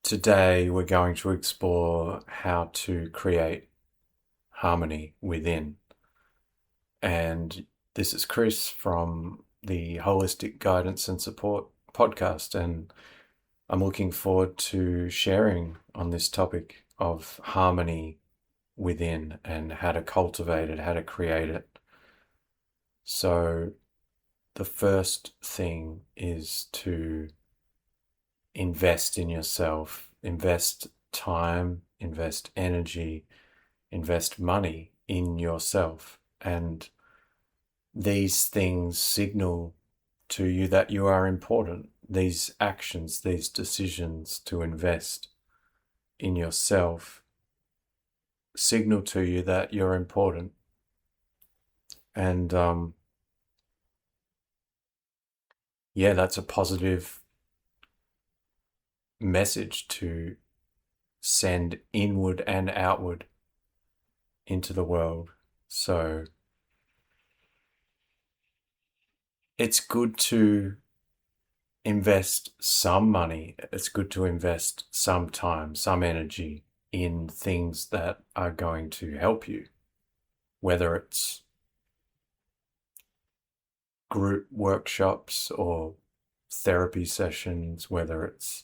Today, we're going to explore how to create harmony within. And this is Chris from the Holistic Guidance and Support podcast. And I'm looking forward to sharing on this topic of harmony within and how to cultivate it, how to create it. So, the first thing is to invest in yourself, invest time, invest energy, invest money in yourself. And these things signal to you that you are important. These actions, these decisions to invest in yourself signal to you that you're important. And that's a positive message to send inward and outward into the world. So it's good to invest some money. It's good to invest some time, some energy in things that are going to help you, whether it's group workshops or therapy sessions, whether it's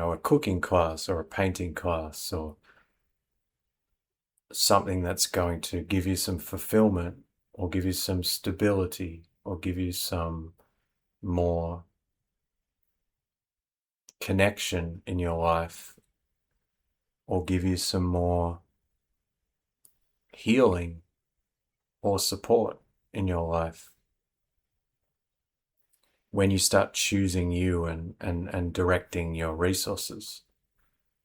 a cooking class or a painting class or something that's going to give you some fulfillment or give you some stability or give you some more connection in your life or give you some more healing or support in your life. When you start choosing you and directing your resources,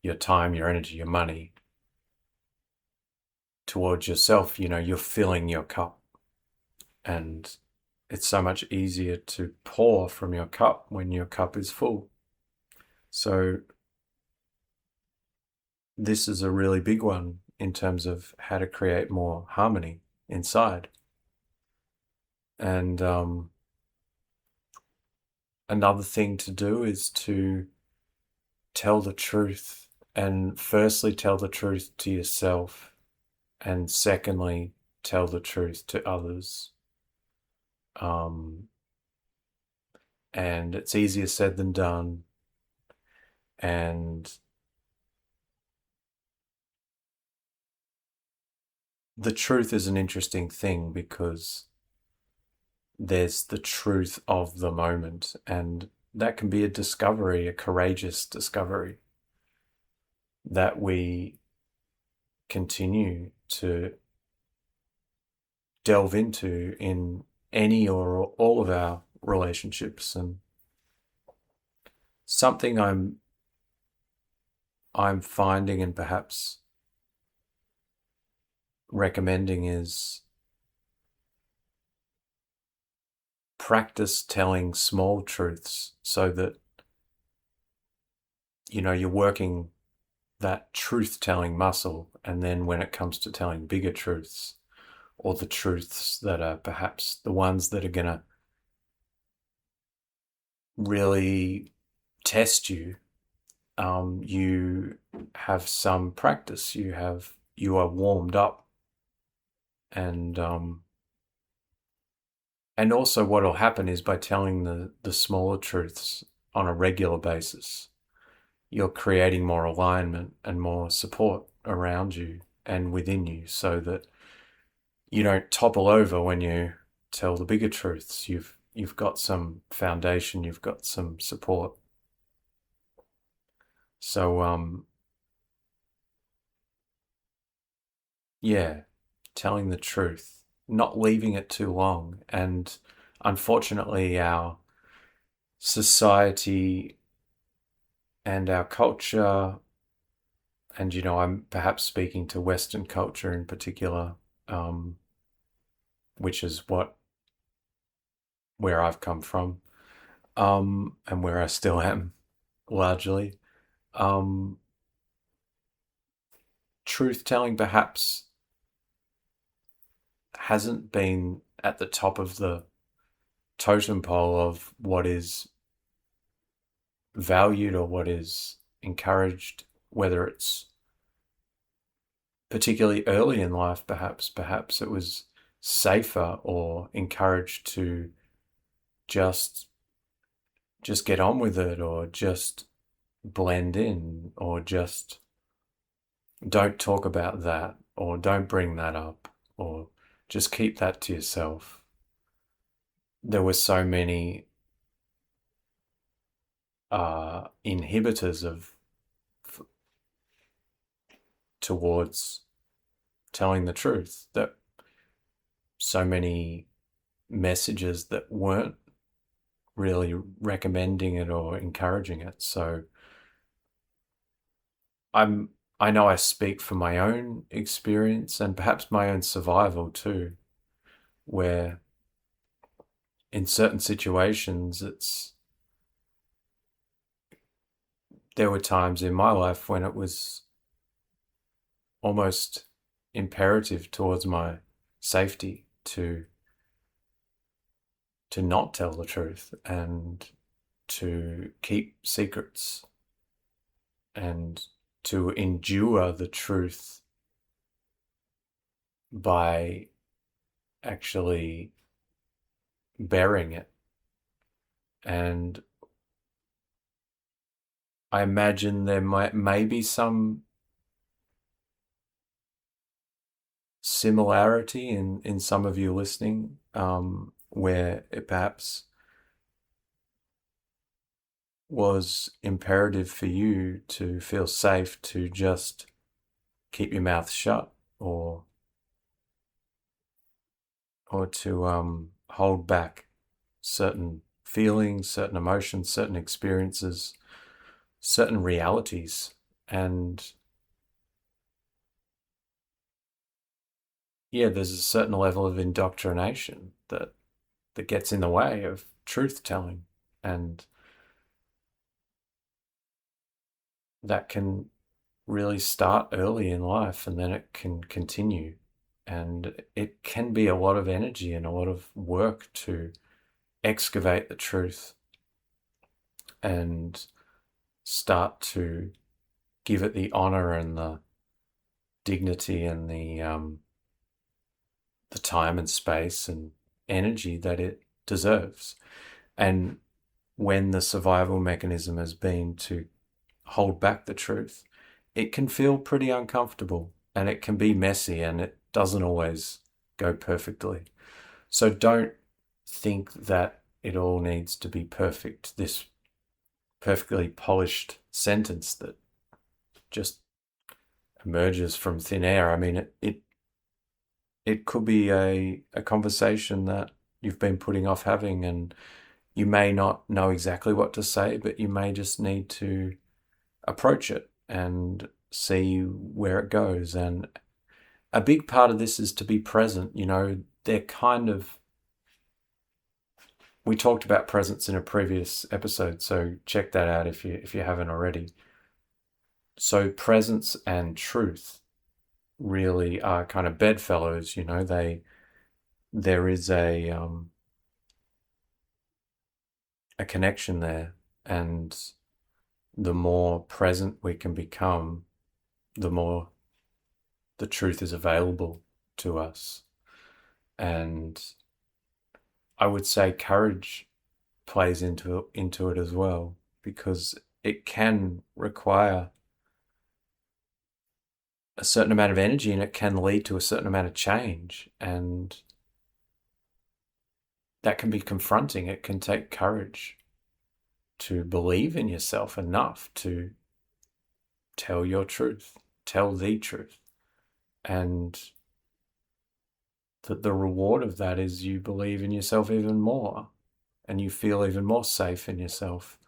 your time, your energy, your money towards yourself, you're filling your cup. And it's so much easier to pour from your cup when your cup is full. So this is a really big one in terms of how to create more harmony inside. And another thing to do is to tell the truth, and firstly tell the truth to yourself, and secondly tell the truth to others. And it's easier said than done. And the truth is an interesting thing because there's the truth of the moment, and that can be a discovery, a courageous discovery that we continue to delve into in any or all of our relationships. And something I'm finding and perhaps recommending is practice telling small truths so that you're working that truth-telling muscle, and then when it comes to telling bigger truths, or the truths that are perhaps the ones that are going to really test you, you have some practice, you are warmed up. And also what will happen is by telling the smaller truths on a regular basis, you're creating more alignment and more support around you and within you, so that you don't topple over when you tell the bigger truths. You've got some foundation, you've got some support. So telling the truth, not leaving it too long. And unfortunately, our society and our culture, and I'm perhaps speaking to Western culture in particular, which is where I've come from, and where I still am largely. Truth telling perhaps hasn't been at the top of the totem pole of what is valued or what is encouraged, whether it's particularly early in life, perhaps it was safer or encouraged to just get on with it, or just blend in, or just don't talk about that, or don't bring that up, or just keep that to yourself. There were so many inhibitors towards telling the truth, that so many messages that weren't really recommending it or encouraging it. So I know I speak from my own experience and perhaps my own survival too, where in certain situations there were times in my life when it was almost imperative towards my safety to not tell the truth and to keep secrets and to endure the truth by actually bearing it. And I imagine there may be some similarity in some of you listening, where it perhaps was imperative for you to feel safe to just keep your mouth shut, or to hold back certain feelings, certain emotions, certain experiences, certain realities. And yeah, there's a certain level of indoctrination that gets in the way of truth telling, and that can really start early in life and then it can continue. And it can be a lot of energy and a lot of work to excavate the truth and start to give it the honor and the dignity and the time and space and energy that it deserves. And when the survival mechanism has been to hold back the truth, it can feel pretty uncomfortable and it can be messy and it doesn't always go perfectly. So don't think that it all needs to be perfect, this perfectly polished sentence that just emerges from thin air. I mean, it could be a conversation that you've been putting off having, and you may not know exactly what to say, but you may just need to approach it and see where it goes. And a big part of this is to be present. You know, we talked about presence in a previous episode, so check that out if you haven't already. So presence and truth really are kind of bedfellows. You know, there is a connection there, and the more present we can become, the more the truth is available to us. And I would say courage plays into it as well, because it can require a certain amount of energy and it can lead to a certain amount of change, and that can be confronting. It can take courage to believe in yourself enough to tell your truth, tell the truth, and that the reward of that is you believe in yourself even more and you feel even more safe in yourself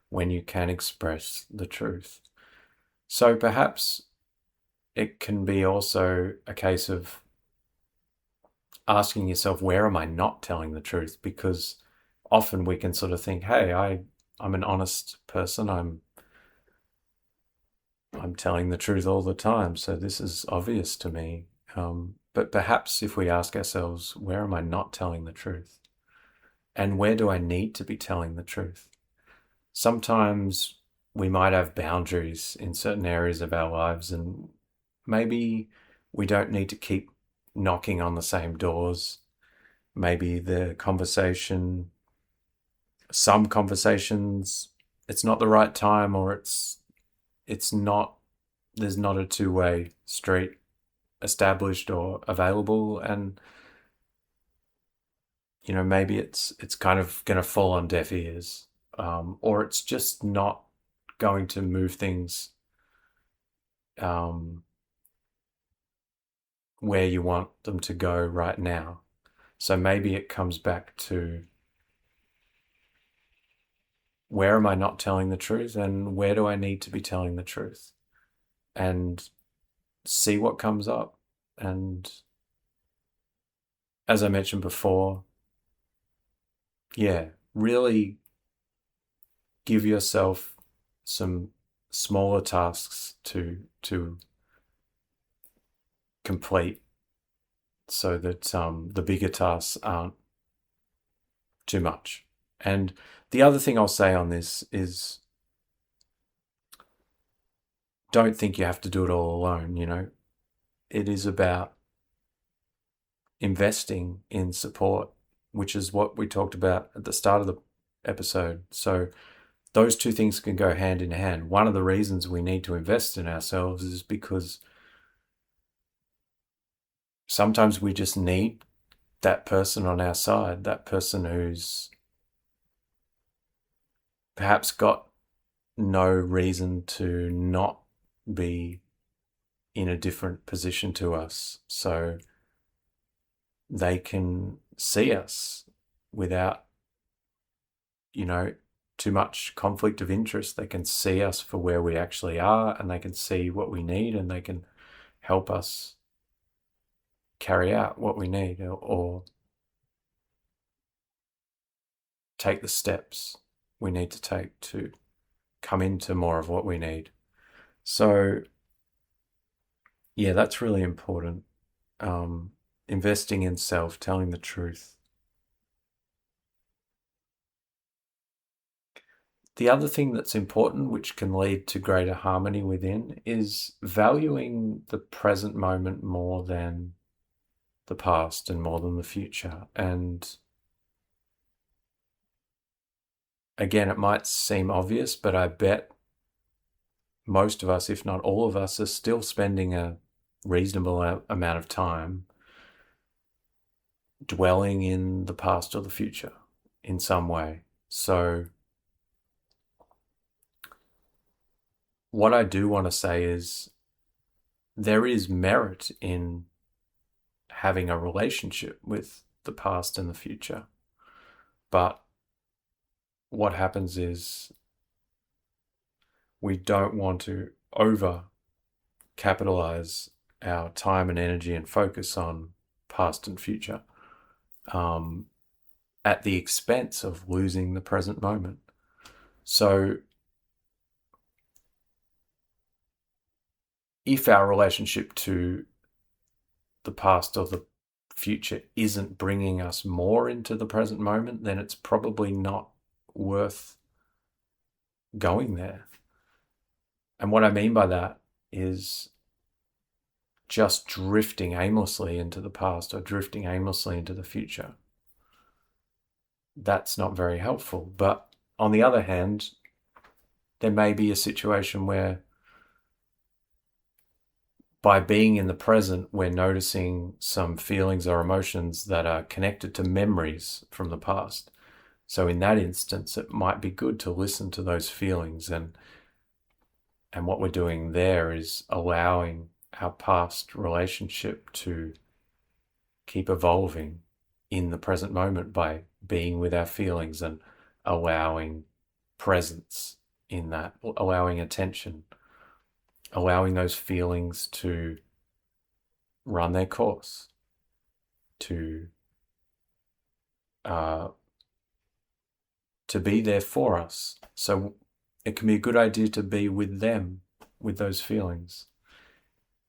when you can express the truth. So perhaps it can be also a case of asking yourself, where am I not telling the truth? Because often we can sort of think, hey, I'm an honest person. I'm telling the truth all the time, so this is obvious to me. But perhaps if we ask ourselves, where am I not telling the truth? And where do I need to be telling the truth? sometimes we might have boundaries in certain areas of our lives, and maybe we don't need to keep knocking on the same doors. Maybe some conversations, it's not the right time, or it's not, there's not a two-way street established or available, and maybe it's kind of going to fall on deaf ears, or it's just not going to move things um, where you want them to go right now. So maybe it comes back to, where am I not telling the truth, and where do I need to be telling the truth, and see what comes up. And as I mentioned before, yeah, really give yourself some smaller tasks to complete, so that the bigger tasks aren't too much. And the other thing I'll say on this is, don't think you have to do it all alone. It is about investing in support, which is what we talked about at the start of the episode. So those two things can go hand in hand. One of the reasons we need to invest in ourselves is because sometimes we just need that person on our side, that person who's perhaps got no reason to not be in a different position to us. So they can see us without, too much conflict of interest. They can see us for where we actually are, and they can see what we need, and they can help us carry out what we need, or take the steps we need to take to come into more of what we need. So yeah, that's really important. Investing in self, telling the truth. The other thing that's important, which can lead to greater harmony within, is valuing the present moment more than the past and more than the future. And again, it might seem obvious, but I bet most of us, if not all of us, are still spending a reasonable amount of time dwelling in the past or the future in some way. So what I do want to say is, there is merit in having a relationship with the past and the future. But what happens is, we don't want to over capitalize our time and energy and focus on past and future at the expense of losing the present moment. So if our relationship to the past or the future isn't bringing us more into the present moment, then it's probably not worth going there. And what I mean by that is, just drifting aimlessly into the past or drifting aimlessly into the future, that's not very helpful. But on the other hand, there may be a situation where, by being in the present, we're noticing some feelings or emotions that are connected to memories from the past. So in that instance, it might be good to listen to those feelings, and what we're doing there is allowing our past relationship to keep evolving in the present moment by being with our feelings and allowing presence in that, allowing attention, allowing those feelings to run their course, to be there for us. So it can be a good idea to be with them, with those feelings.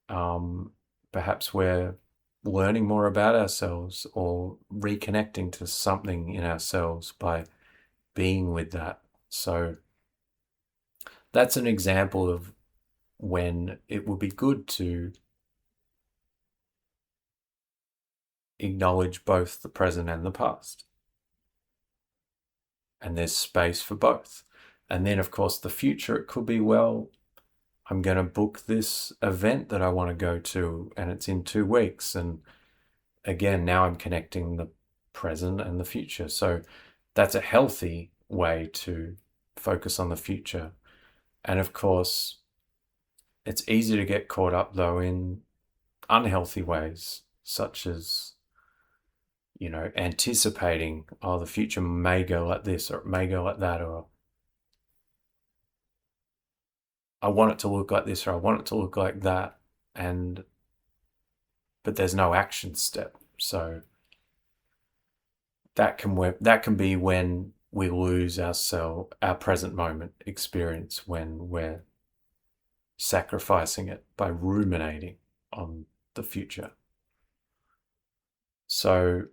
Perhaps we're learning more about ourselves or reconnecting to something in ourselves by being with that. So that's an example of when it would be good to acknowledge both the present and the past. And there's space for both. And then, of course, the future, it could be, well, I'm going to book this event that I want to go to, and it's in 2 weeks. And again, now I'm connecting the present and the future. So that's a healthy way to focus on the future. And of course, it's easy to get caught up, though, in unhealthy ways, such as, anticipating, oh, the future may go like this or it may go like that, or I want it to look like this or I want it to look like that. But there's no action step. So that can be when we lose our present moment experience, when we're sacrificing it by ruminating on the future. So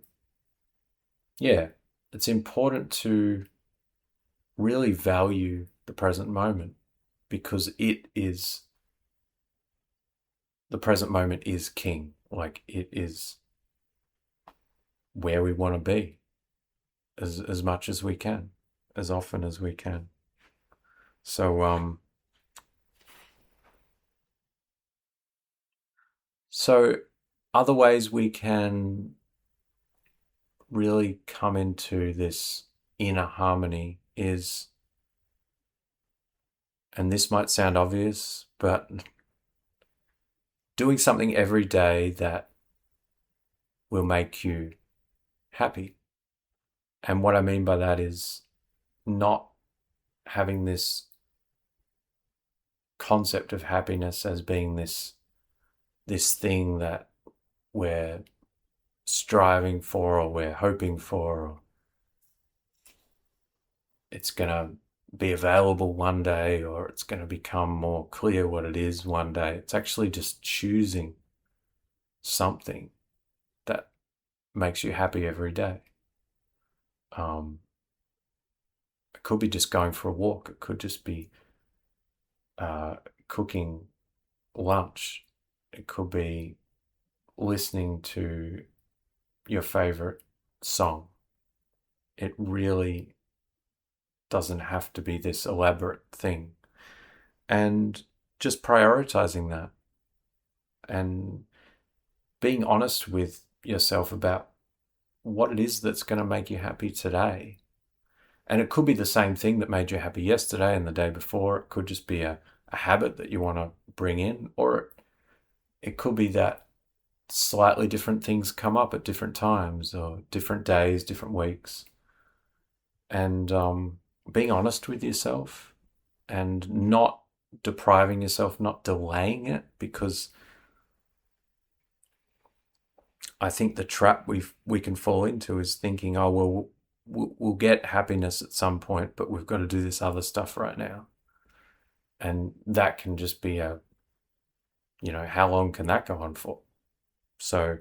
yeah, it's important to really value the present moment, because the present moment is king. Like, it is where we want to be as much as we can, as often as we can. So other ways we can really come into this inner harmony is, and this might sound obvious, but doing something every day that will make you happy. And what I mean by that is not having this concept of happiness as being this thing that we're striving for or we're hoping for, or it's going to be available one day, or it's going to become more clear what it is one day. It's actually just choosing something that makes you happy every day. It could be just going for a walk. It could just be cooking lunch. It could be listening to your favorite song. It really doesn't have to be this elaborate thing. And just prioritizing that and being honest with yourself about what it is that's going to make you happy today. And it could be the same thing that made you happy yesterday and the day before. It could just be a habit that you want to bring in, or it could be that slightly different things come up at different times or different days, different weeks. And being honest with yourself and not depriving yourself, not delaying it, because I think the trap we can fall into is thinking, oh, well, we'll get happiness at some point, but we've got to do this other stuff right now. And that can just be how long can that go on for? So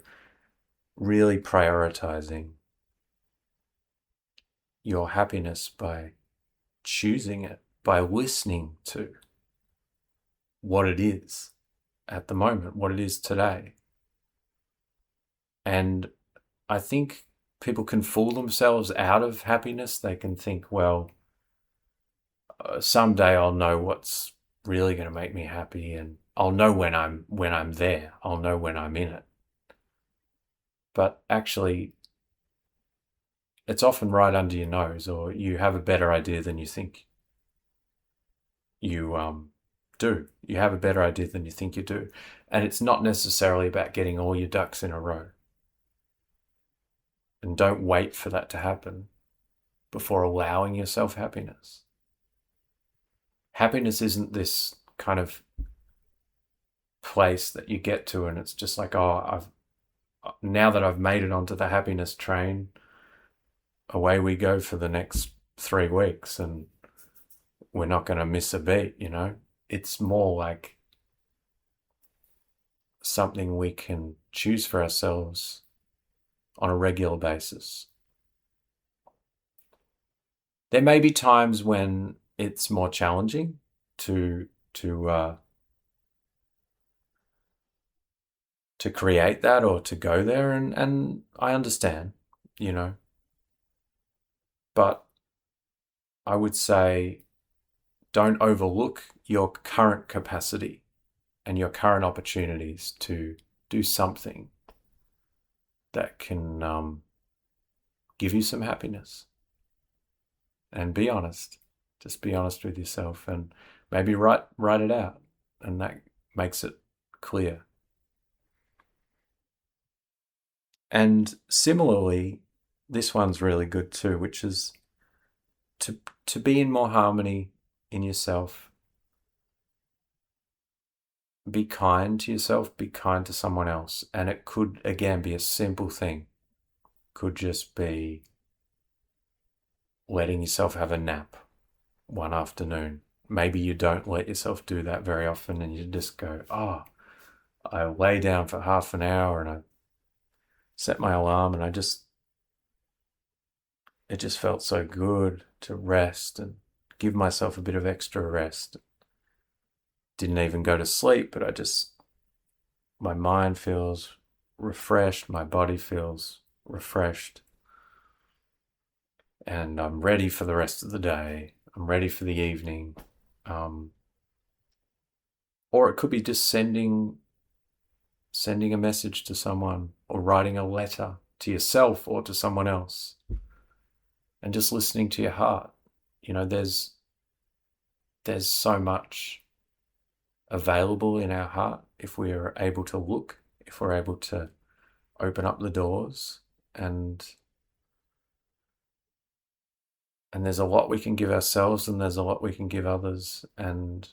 really prioritizing your happiness by choosing it, by listening to what it is at the moment, what it is today. And I think people can fool themselves out of happiness. They can think, well, someday I'll know what's really going to make me happy, and I'll know when I'm there. I'll know when I'm in it. But actually, it's often right under your nose, or you have a better idea than you think you do. You have a better idea than you think you do. And it's not necessarily about getting all your ducks in a row. And don't wait for that to happen before allowing yourself happiness. Happiness isn't this kind of place that you get to and it's just like, oh, now that I've made it onto the happiness train, away we go for the next 3 weeks and we're not going to miss a beat, It's more like something we can choose for ourselves on a regular basis. There may be times when it's more challenging to create that or to go there, and I understand, you know, but I would say don't overlook your current capacity and your current opportunities to do something that can give you some happiness. And be honest. Just be honest with yourself, and maybe write it out, and that makes it clear. And similarly, this one's really good too, which is to be in more harmony in yourself. Be kind to yourself, be kind to someone else. And it could, again, be a simple thing. Could just be letting yourself have a nap one afternoon. Maybe you don't let yourself do that very often, and you just go, oh, I lay down for half an hour and I set my alarm, and it just felt so good to rest and give myself a bit of extra rest. Didn't even go to sleep, but my mind feels refreshed, my body feels refreshed, and I'm ready for the rest of the day. I'm ready for the evening. Or it could be just sending a message to someone, or writing a letter to yourself or to someone else, and just listening to your heart. You know, there's so much available in our heart if we are able to look, if we're able to open up the doors, and there's a lot we can give ourselves, and there's a lot we can give others. And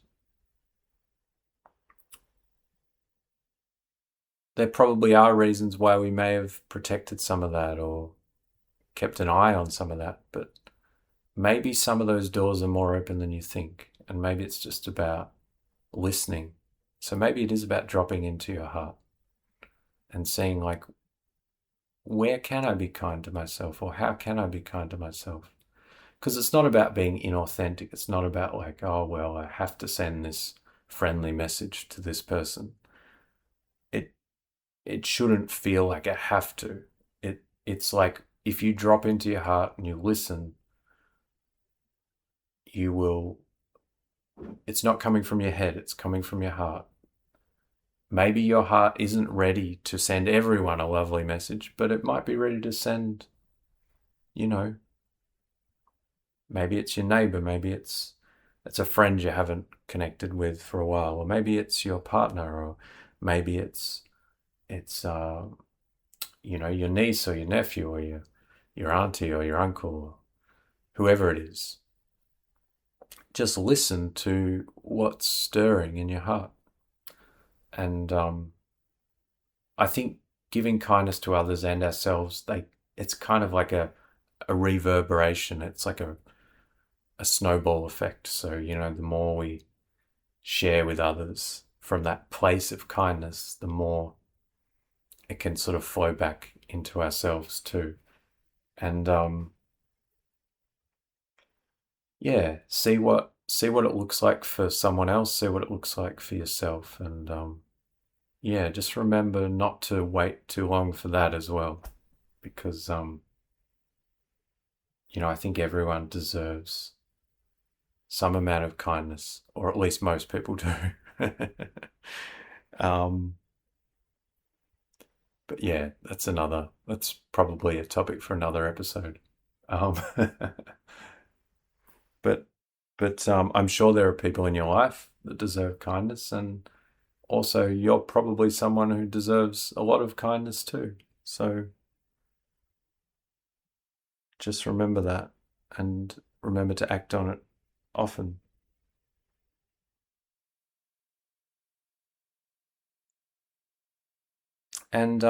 there probably are reasons why we may have protected some of that or kept an eye on some of that, but maybe some of those doors are more open than you think, and maybe it's just about listening. So maybe it is about dropping into your heart and seeing, like, where can I be kind to myself, or how can I be kind to myself? Because it's not about being inauthentic. It's not about like, oh, well, I have to send this friendly message to this person. It shouldn't feel like I have to. It's like, if you drop into your heart and you listen, it's not coming from your head, it's coming from your heart. Maybe your heart isn't ready to send everyone a lovely message, but it might be ready to send, you know, maybe it's your neighbor, maybe it's a friend you haven't connected with for a while, or maybe it's your partner, or maybe it's your niece or your nephew, or your auntie or your uncle, or whoever it is. Just listen to what's stirring in your heart. And I think giving kindness to others and ourselves, it's kind of like a reverberation. It's like a snowball effect. So, the more we share with others from that place of kindness, the more it can sort of flow back into ourselves too. And see what it looks like for someone else, see what it looks like for yourself. And just remember not to wait too long for that as well, because I think everyone deserves some amount of kindness, or at least most people do. But yeah, that's probably a topic for another episode. Um, but I'm sure there are people in your life that deserve kindness, and also you're probably someone who deserves a lot of kindness too. So just remember that, and remember to act on it often. And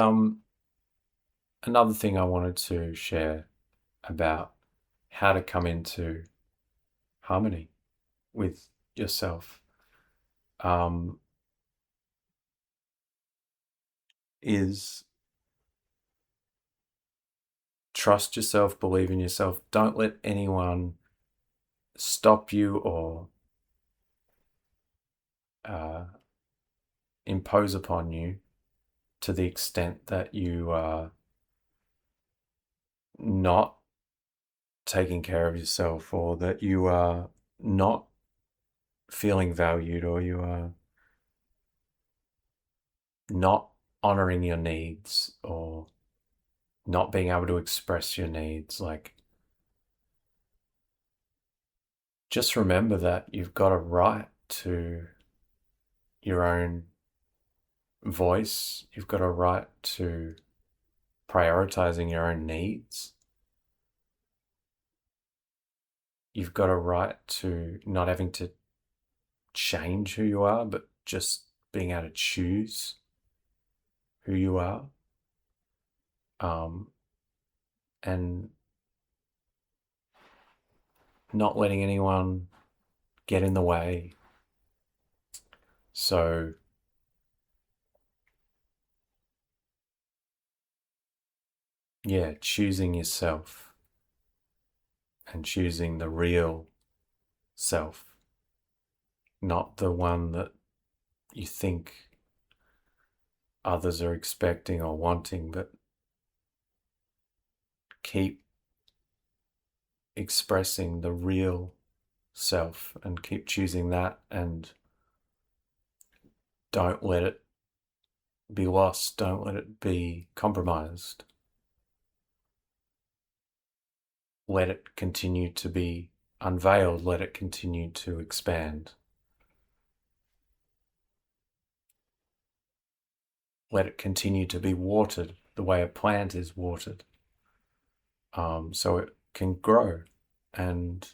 another thing I wanted to share about how to come into harmony with yourself is trust yourself, believe in yourself. Don't let anyone stop you or impose upon you to the extent that you are not taking care of yourself, or that you are not feeling valued, or you are not honoring your needs, or not being able to express your needs. Like, just remember that you've got a right to your own voice. You've got a right to prioritizing your own needs. You've got a right to not having to change who you are, but just being able to choose who you are. And not letting anyone get in the way. So yeah, choosing yourself and choosing the real self, not the one that you think others are expecting or wanting, but keep expressing the real self and keep choosing that, and don't let it be lost. Don't let it be compromised. Let it continue to be unveiled. Let it continue to expand. Let it continue to be watered the way a plant is watered, so it can grow, and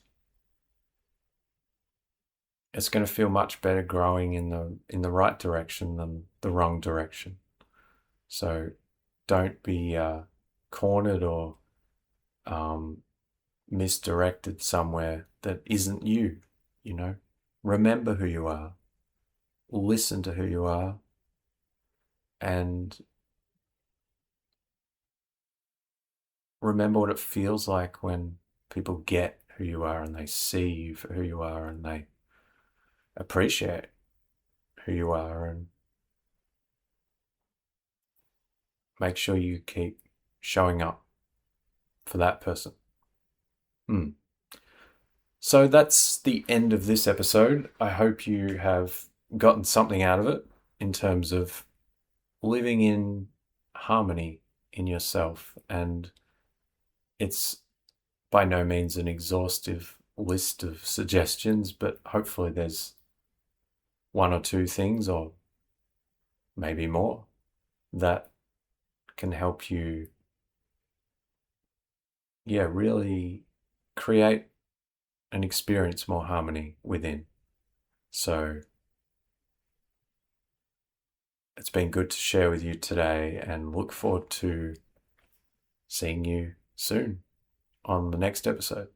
it's going to feel much better growing in the right direction than the wrong direction. So don't be cornered or misdirected somewhere that isn't you. Remember who you are, listen to who you are, and remember what it feels like when people get who you are and they see you for who you are and they appreciate who you are, and make sure you keep showing up for that person. So that's the end of this episode. I hope you have gotten something out of it in terms of living in harmony in yourself. And it's by no means an exhaustive list of suggestions, but hopefully there's one or two things, or maybe more, that can help you, really create and experience more harmony within. So it's been good to share with you today, and look forward to seeing you soon on the next episode.